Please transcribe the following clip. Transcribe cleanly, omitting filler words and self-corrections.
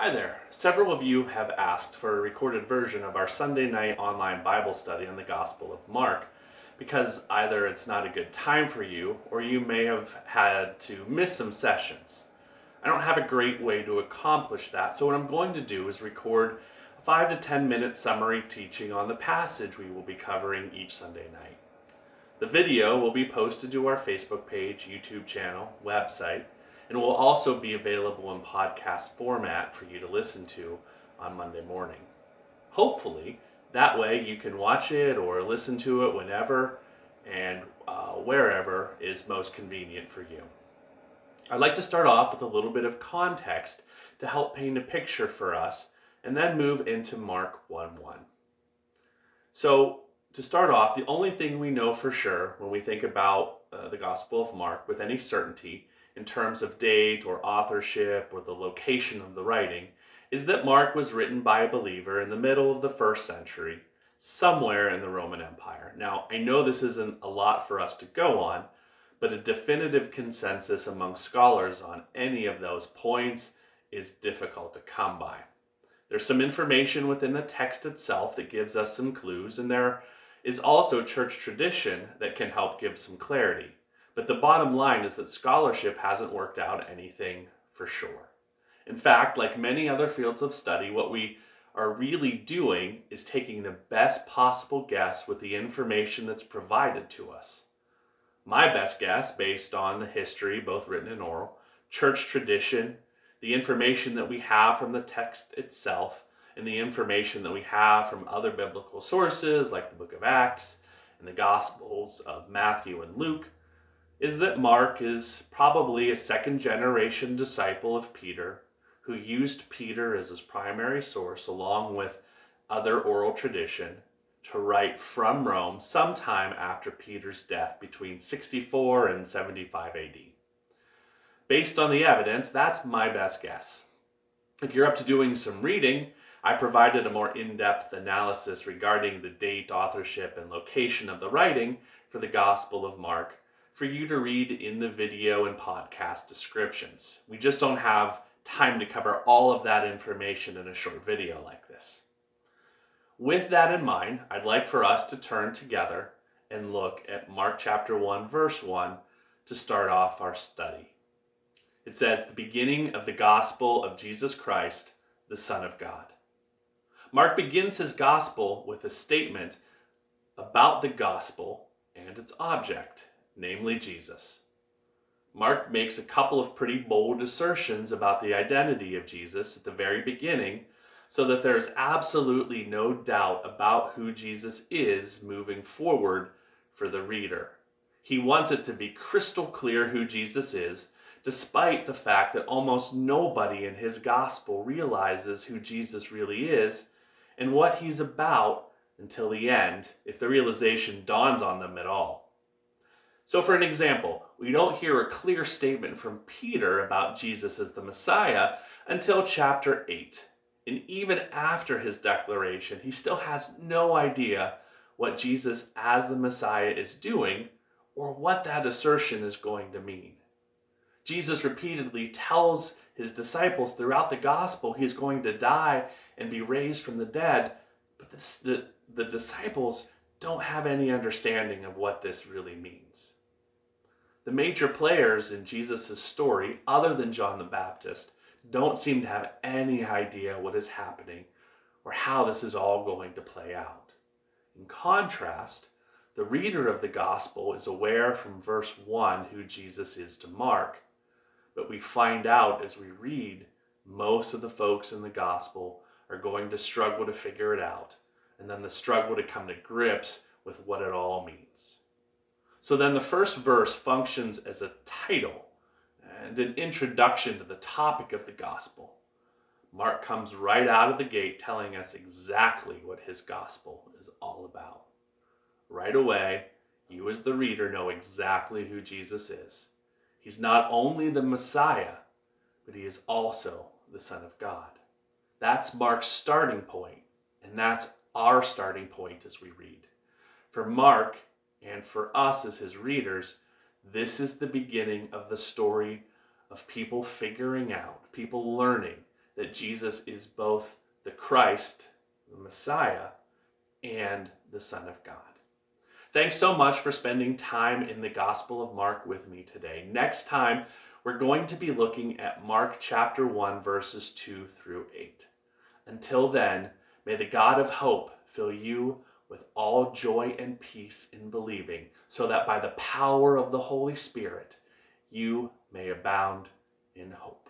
Hi there. Several of you have asked for a recorded version of our Sunday night online Bible study on the Gospel of Mark because either it's not a good time for you or you may have had to miss some sessions. I don't have a great way to accomplish that, so what I'm going to do is record a 5 to 10 minute summary teaching on the passage we will be covering each Sunday night. The video will be posted to our Facebook page, YouTube channel, website, and will also be available in podcast format for you to listen to on Monday morning. Hopefully, that way you can watch it or listen to it whenever and wherever is most convenient for you. I'd like to start off with a little bit of context to help paint a picture for us and then move into Mark 1:1. So, to start off, the only thing we know for sure when we think about the Gospel of Mark with any certainty in terms of date or authorship or the location of the writing is that Mark was written by a believer in the middle of the 1st century, somewhere in the Roman Empire. Now, I know this isn't a lot for us to go on, but a definitive consensus among scholars on any of those points is difficult to come by. There's some information within the text itself that gives us some clues, and there is also church tradition that can help give some clarity. But the bottom line is that scholarship hasn't worked out anything for sure. In fact, like many other fields of study, what we are really doing is taking the best possible guess with the information that's provided to us. My best guess, based on the history, both written and oral, church tradition, the information that we have from the text itself, and the information that we have from other biblical sources like the book of Acts and the Gospels of Matthew and Luke, is that Mark is probably a 2nd-generation disciple of Peter who used Peter as his primary source along with other oral tradition to write from Rome sometime after Peter's death between 64 and 75 AD. Based on the evidence, that's my best guess. If you're up to doing some reading, I provided a more in-depth analysis regarding the date, authorship, and location of the writing for the Gospel of Mark for you to read in the video and podcast descriptions. We just don't have time to cover all of that information in a short video like this. With that in mind, I'd like for us to turn together and look at Mark chapter 1, verse 1 to start off our study. It says, "The beginning of the gospel of Jesus Christ, the Son of God." Mark begins his gospel with a statement about the gospel and its object, namely Jesus. Mark makes a couple of pretty bold assertions about the identity of Jesus at the very beginning so that there's absolutely no doubt about who Jesus is moving forward for the reader. He wants it to be crystal clear who Jesus is, despite the fact that almost nobody in his gospel realizes who Jesus really is and what he's about until the end, if the realization dawns on them at all. So for an example, we don't hear a clear statement from Peter about Jesus as the Messiah until chapter 8. And even after his declaration, he still has no idea what Jesus as the Messiah is doing or what that assertion is going to mean. Jesus repeatedly tells his disciples throughout the gospel he's going to die and be raised from the dead, but the disciples don't have any understanding of what this really means. The major players in Jesus' story, other than John the Baptist, don't seem to have any idea what is happening or how this is all going to play out. In contrast, the reader of the gospel is aware from verse 1 who Jesus is to Mark, but we find out as we read, most of the folks in the gospel are going to struggle to figure it out, and then the struggle to come to grips with what it all means. So then the first verse functions as a title and an introduction to the topic of the gospel. Mark comes right out of the gate telling us exactly what his gospel is all about. Right away, you as the reader know exactly who Jesus is. He's not only the Messiah, but he is also the Son of God. That's Mark's starting point, and that's our starting point as we read. For Mark, and for us as his readers, this is the beginning of the story of people figuring out, people learning that Jesus is both the Christ, the Messiah, and the Son of God. Thanks so much for spending time in the Gospel of Mark with me today. Next time, we're going to be looking at Mark chapter 1, verses 2 through 8. Until then, may the God of hope fill you with all joy and peace in believing, so that by the power of the Holy Spirit, you may abound in hope.